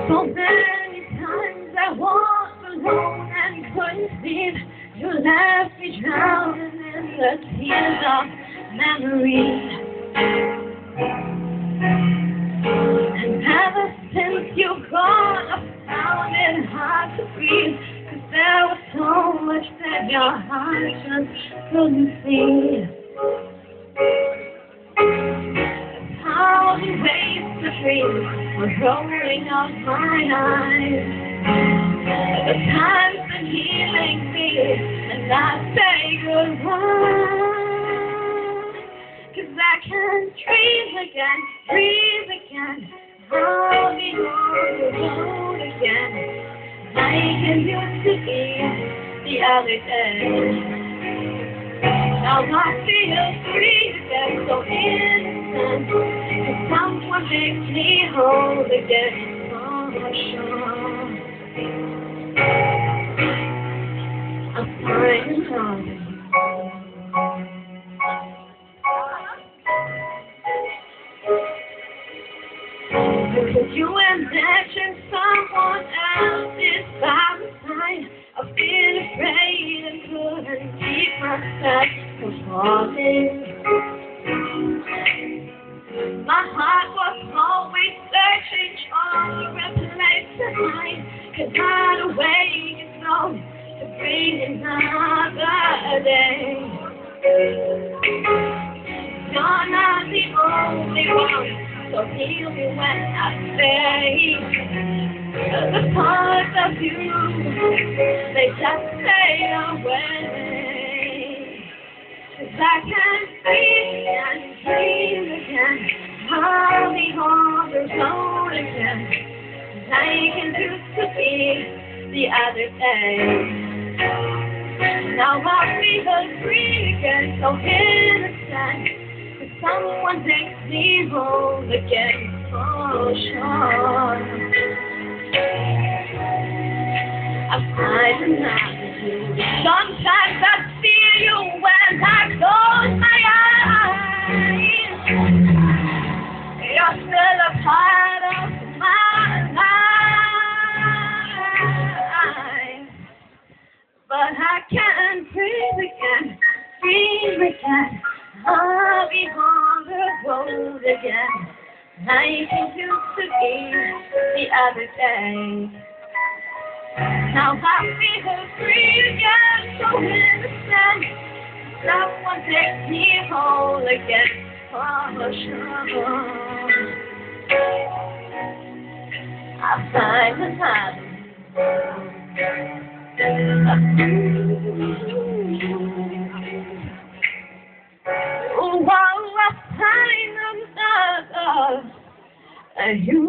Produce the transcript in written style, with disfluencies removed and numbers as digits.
So many times I walked alone and couldn't sleep. You left me drowning in the tears of memory. And ever since you've gone, I found it hard to breathe. 'Cause there was so much that your heart just couldn't see. How the waves to dream were rolling off my eyes. The time's been healing me, and I say goodbye. 'Cause I can't breathe again, I'll be on the road again, like it used to be the other day. Now I feel free again, so innocent. 'Cause someone makes me whole again, for sure. I'm finding hard. Because you imagine someone else is by my side, I've been afraid and couldn't keep myself from falling. My heart was always searching for a place to hide, 'cause not a way is known to bring another day. You're not the only one, so heal me when I say the parts of you, they just fade away. 'Cause I can't breathe and dream again, I'll be on the road again, like it used to be the other day. Now I feel free again, so innocent. Someone takes me home again, for sure. I find another you. Sometimes I see you when I close my eyes. You're still a part of my life, but I can't breathe again, I'll be on the road again, like it used to be the other day. Now I feel free again, so innocent. Someone takes me home again, for sure. I find the time. Oh, I find another you.